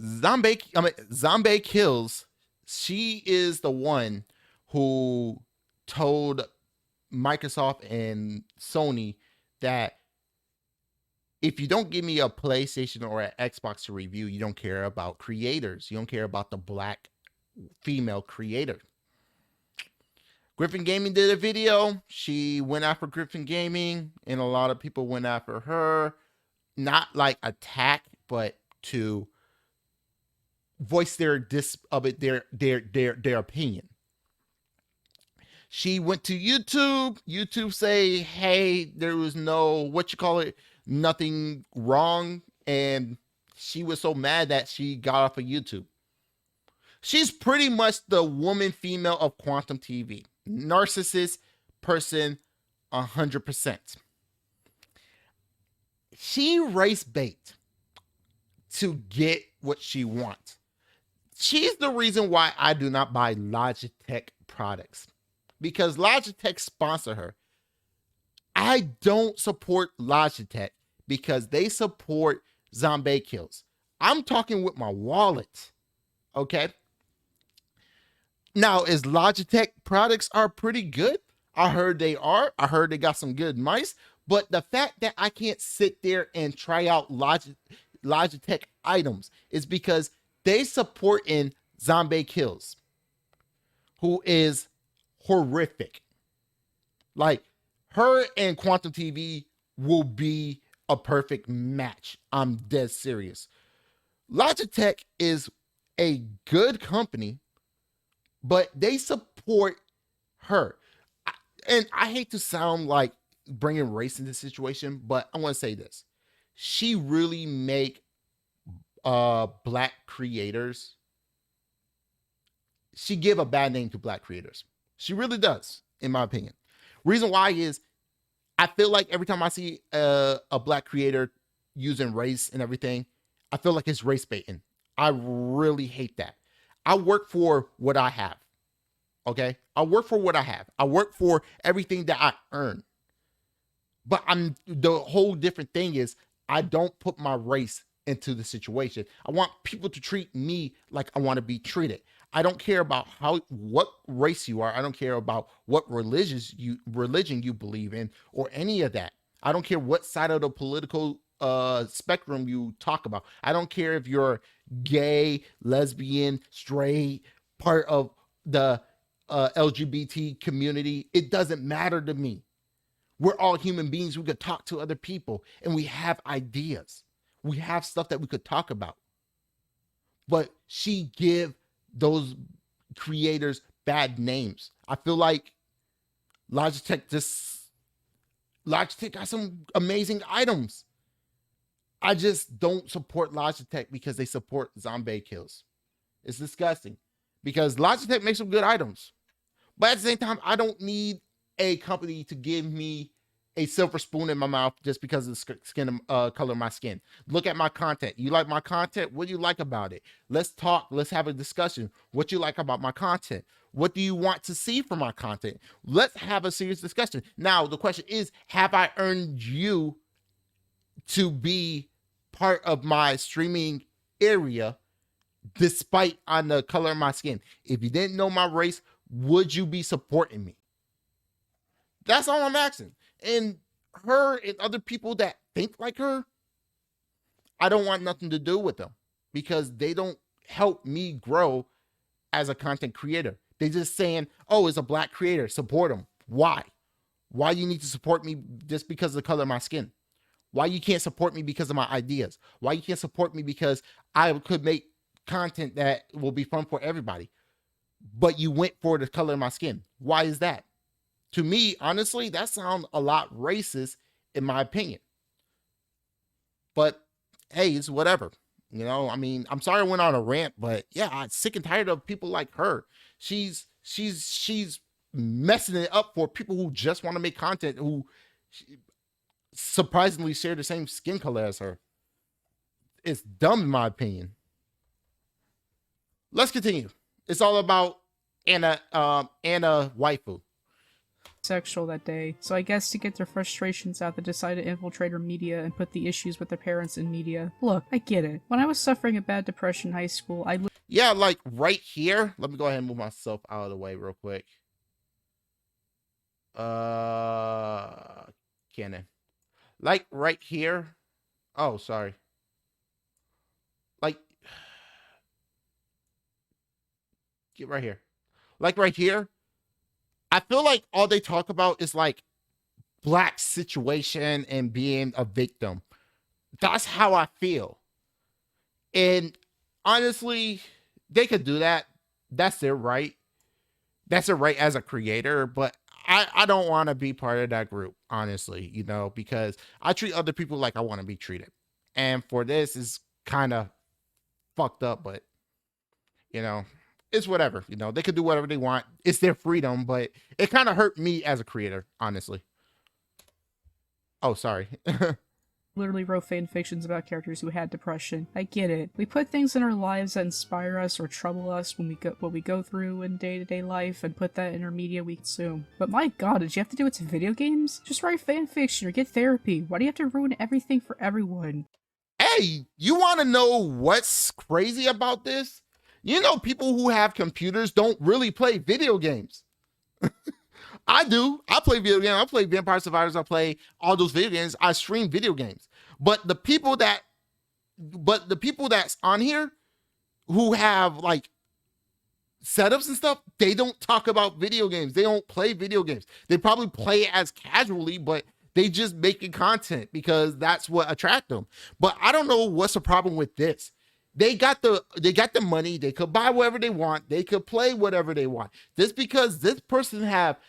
Zombie Kills. She is the one who told Microsoft and Sony that if you don't give me a PlayStation or an Xbox to review, you don't care about creators. You don't care about the black female creator. Griffin Gaming did a video. She went after Griffin Gaming, and a lot of people went after her. Not like attack, but to voice their opinion. She went to YouTube. YouTube say, hey, there was nothing wrong. And she was so mad that she got off of YouTube. She's pretty much the woman female of Quantum TV. Narcissist person, 100%. She race bait to get what she wants. She's the reason why I do not buy Logitech products, because Logitech sponsor her. I don't support Logitech because they support Zombie Kills. I'm talking with my wallet. Okay. Now, is Logitech products are pretty good? I heard they are. I heard they got some good mice. But the fact that I can't sit there and try out Logitech items is because they support in Zombie Kills, who is horrific. Like, her and Quantum TV will be a perfect match. I'm dead serious. Logitech is a good company, but they support her. And I hate to sound like bringing race into the situation, but I want to say this. She really make black creators. She give a bad name to black creators. She really does, in my opinion. Reason why is I feel like every time I see a black creator using race and everything, I feel like it's race baiting. I really hate that. I work for what I have. Okay? I work for what I have. I work for everything that I earn. But the whole different thing is I don't put my race into the situation. I want people to treat me like I want to be treated. I don't care about what race you are. I don't care about what religion you believe in or any of that. I don't care what side of the political spectrum you talk about. I don't care if you're gay, lesbian, straight, part of the LGBT community. It doesn't matter to me. We're all human beings. We could talk to other people and we have ideas. We have stuff that we could talk about. But she give those creators bad names. I feel like Logitech got some amazing items. I just don't support Logitech because they support zombie kills. It's disgusting because Logitech makes some good items. But at the same time, I don't need a company to give me a silver spoon in my mouth just because of the skin color of my skin. Look at my content. You like my content? What do you like about it? Let's talk. Let's have a discussion. What do you like about my content? What do you want to see from my content? Let's have a serious discussion. Now, the question is, have I earned you to be part of my streaming area despite on the color of my skin? If you didn't know my race, would you be supporting me? That's all I'm asking. And her and other people that think like her, I don't want nothing to do with them because they don't help me grow as a content creator. They just saying, oh, it's a black creator, support them. Why? Why you need to support me just because of the color of my skin? Why you can't support me because of my ideas? Why you can't support me because I could make content that will be fun for everybody? But you went for the color of my skin. Why is that? To me, honestly, that sounds a lot racist in my opinion. But hey, it's whatever. You know, I mean, I'm sorry I went on a rant, but yeah, I'm sick and tired of people like her. She's messing it up for people who just want to make content who surprisingly share the same skin color as her. It's dumb in my opinion. Let's continue. It's all about AnnaWaifu. Sexual that day, so I guess to get their frustrations out, they decided to infiltrate her media and put the issues with their parents in media. Look, I get it. When I was suffering a bad depression in high school, yeah, like right here. Let me go ahead and move myself out of the way real quick. Canon. Like right here. Oh, sorry. Like, get right here. Like right here. I feel like all they talk about is like black situation and being a victim. That's how I feel. And honestly, they could do that. That's their right. That's their right as a creator. But I don't want to be part of that group, honestly, you know, because I treat other people like I want to be treated. And for this is kind of fucked up, but you know, it's whatever. You know, they could do whatever they want. It's their freedom, but it kind of hurt me as a creator, honestly. Oh, sorry. literally wrote fan fictions about characters who had depression. I get it. We put things in our lives that inspire us or trouble us when what we go through in day-to-day life and put that in our media we consume. But my god, did you have to do it to video games? Just write fan fiction or get therapy. Why do you have to ruin everything for everyone? Hey, you want to know what's crazy about this? You know, people who have computers don't really play video games. I do. I play video games. I play Vampire Survivors. I play all those video games. I stream video games. But the people that's on here who have like setups and stuff, they don't talk about video games. They don't play video games. They probably play as casually, but they just making content because that's what attract them. But I don't know what's the problem with this. They got the money. They could buy whatever they want. They could play whatever they want. Just because this person have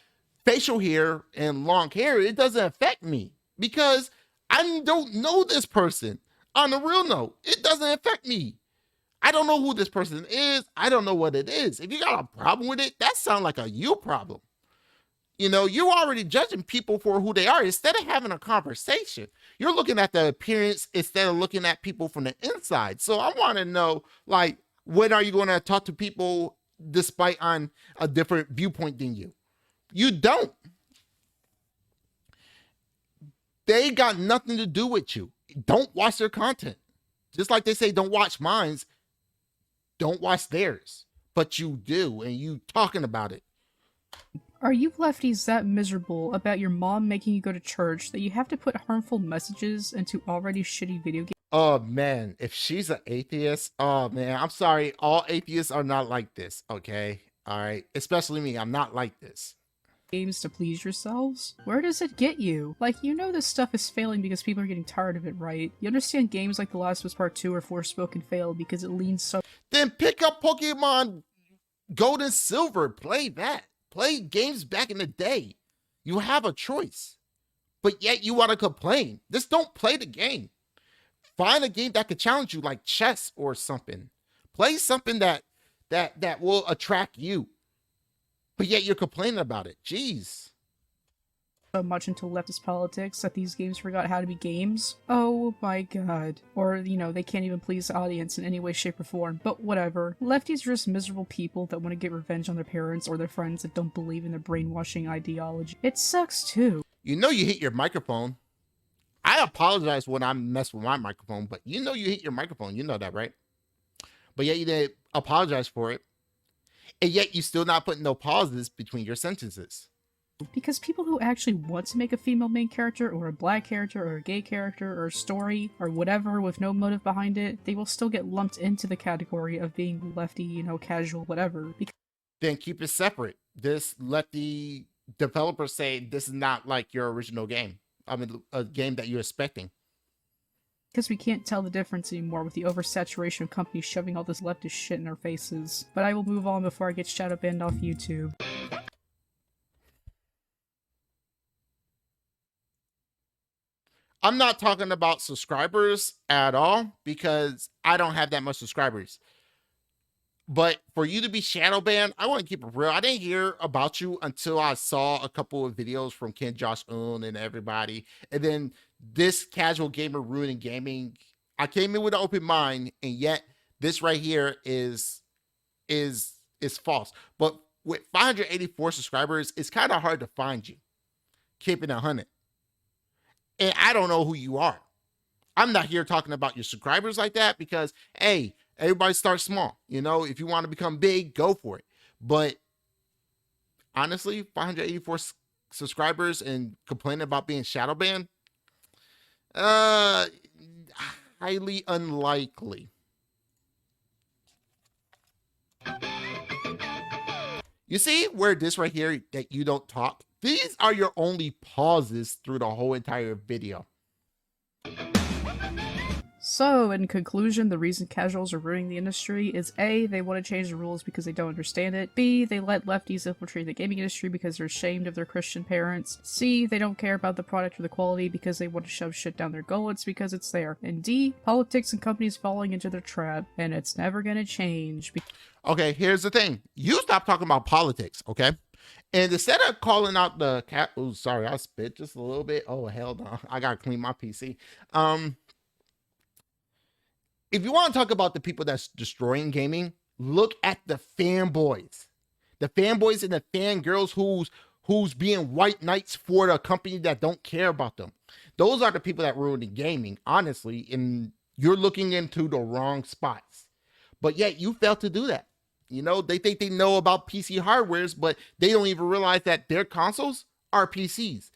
facial hair and long hair, it doesn't affect me because I don't know this person. On the real note, it doesn't affect me. I don't know who this person is. I don't know what it is. If you got a problem with it, that sounds like a you problem. You know, you're already judging people for who they are instead of having a conversation. You're looking at the appearance instead of looking at people from the inside. So I want to know, like, when are you going to talk to people despite on a different viewpoint than you? You don't. They got nothing to do with you. Don't watch their content. Just like they say, don't watch mines, don't watch theirs. But you do, and you talking about it. Are you lefties that miserable about your mom making you go to church that you have to put harmful messages into already shitty video games? Oh man, if she's an atheist, oh man, I'm sorry. All atheists are not like this, okay? All right, especially me. I'm not like this. Games to please yourselves? Where does it get you? Like, you know this stuff is failing because people are getting tired of it, right? You understand games like The Last of Us Part 2 or Forspoken fail because it leans so— Then pick up Pokemon Gold and Silver. Play that. Play games back in the day. You have a choice. But yet you want to complain. Just don't play the game. Find a game that could challenge you, like chess or something. Play something that will attract you. But yet you're complaining about it. Jeez. so much into leftist politics that these games forgot how to be games. Oh my god. Or, you know, they can't even please the audience in any way, shape, or form. But whatever. Lefties are just miserable people that want to get revenge on their parents or their friends that don't believe in their brainwashing ideology. It sucks too. You know you hit your microphone. I apologize when I mess with my microphone, but you know you hit your microphone. You know that, right? But yet you didn't apologize for it. And yet you still not putting no pauses between your sentences. Because people who actually want to make a female main character, or a black character, or a gay character, or a story, or whatever with no motive behind it, they will still get lumped into the category of being lefty, you know, casual, whatever. Then keep it separate. Let the developers say this is not like your original game. I mean, a game that you're expecting. Because we can't tell the difference anymore with the oversaturation of companies shoving all this leftist shit in our faces. But I will move on before I get shadow banned off YouTube. I'm not talking about subscribers at all because I don't have that much subscribers. But for you to be shadow banned, I want to keep it real. I didn't hear about you until I saw a couple of videos from Ken Josh Un and everybody. And then this casual gamer ruining gaming. I came in with an open mind, and yet this right here is false. But with 584 subscribers, it's kind of hard to find you. Keeping 100. And I don't know who you are. I'm not here talking about your subscribers like that because, hey, everybody starts small. You know, if you want to become big, go for it. But honestly, 584 subscribers and complaining about being shadow banned, highly unlikely. You see where this right here that you don't talk? These are your only pauses through the whole entire video. So, in conclusion, the reason casuals are ruining the industry is A, they want to change the rules because they don't understand it. B, they let lefties infiltrate the gaming industry because they're ashamed of their Christian parents. C, they don't care about the product or the quality because they want to shove shit down their gullets because it's there. And D, politics and companies falling into their trap, and it's never gonna change. Okay, here's the thing. You stop talking about politics, okay? And instead of calling out the cat, oh, sorry, I spit just a little bit. Oh, hell no. I gotta clean my PC. If you want to talk about the people that's destroying gaming, look at the fanboys. The fanboys and the fangirls who's being white knights for the company that don't care about them. Those are the people that ruin the gaming, honestly, and you're looking into the wrong spots. But yet you fail to do that. You know, they think they know about PC hardwares, but they don't even realize that their consoles are PCs.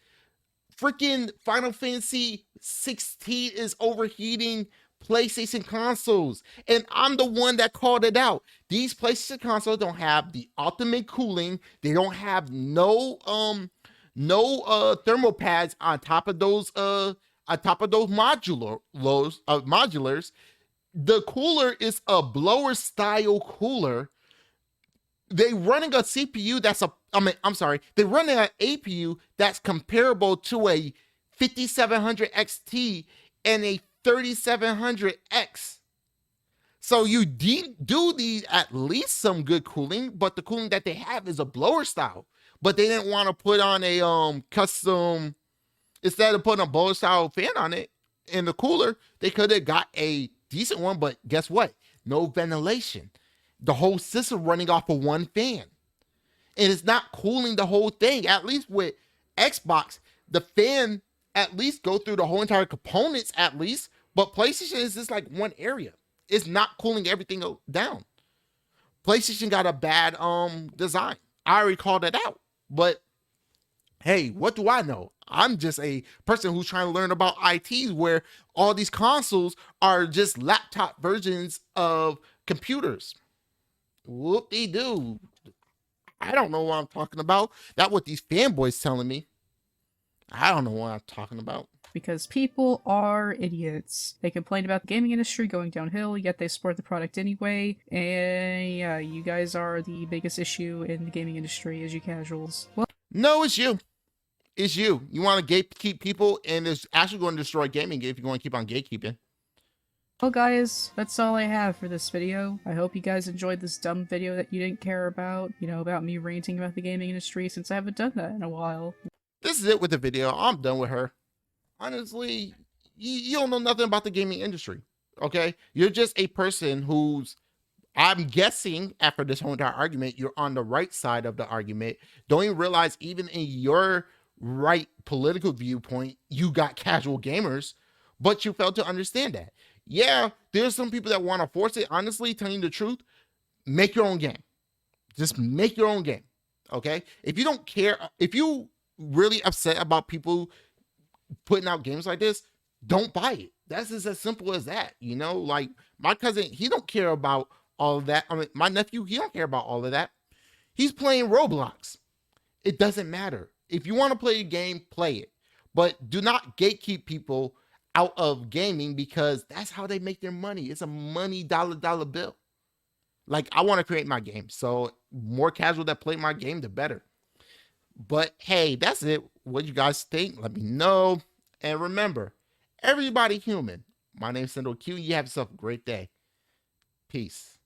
Freaking Final Fantasy 16 is overheating PlayStation consoles, and I'm the one that called it out. These PlayStation consoles don't have the ultimate cooling. They don't have no thermal pads on top of those modulars. The cooler is a blower style cooler. They running a CPU they're running an APU that's comparable to a 5700 XT and a 3700X. So you do need at least some good cooling, but the cooling that they have is a blower style. but they didn't want to put on a custom. Instead of putting a bullet style fan on it in the cooler, they could have got a decent one, but guess what? No ventilation. The whole system running off of one fan. And it's not cooling the whole thing. At least with Xbox, the fan at least go through the whole entire components at least, but PlayStation is just like one area. It's not cooling everything down. PlayStation got a bad design. I already called it out. But hey, what do I know? I'm just a person who's trying to learn about IT, where all these consoles are just laptop versions of computers. Whoop-de-doo. I don't know what I'm talking about. That's what these fanboys telling me. I don't know what I'm talking about. Because people are idiots. They complain about the gaming industry going downhill, yet they support the product anyway. And yeah, you guys are the biggest issue in the gaming industry as you casuals. Well, no, it's you. It's you. You want to gatekeep people, and it's actually going to destroy gaming if you're going to keep on gatekeeping. well guys, that's all I have for this video. I hope you guys enjoyed this dumb video that you didn't care about, you know, about me ranting about the gaming industry, since I haven't done that in a while. This is it with the video. I'm done with her. Honestly, you don't know nothing about the gaming industry, okay? You're just a person who's, I'm guessing after this whole entire argument, you're on the right side of the argument. Don't even realize even in your right political viewpoint, you got casual gamers, but you failed to understand that. Yeah, there's some people that want to force it. Honestly, telling you the truth, make your own game. Just make your own game, okay? If you don't care, if you really upset about people putting out games like this, don't buy it. That's just as simple as that, you know? Like, my cousin, he don't care about all of that. I mean, my nephew, he don't care about all of that. He's playing Roblox. It doesn't matter. If you want to play a game, play it. But do not gatekeep people out of gaming, because that's how they make their money. It's a money dollar bill. Like, I want to create my game, so more casual that play my game, the better. But hey, that's it. What you guys think? Let me know. And remember, everybody human. My name's Sendo Q. You have yourself a great day. Peace.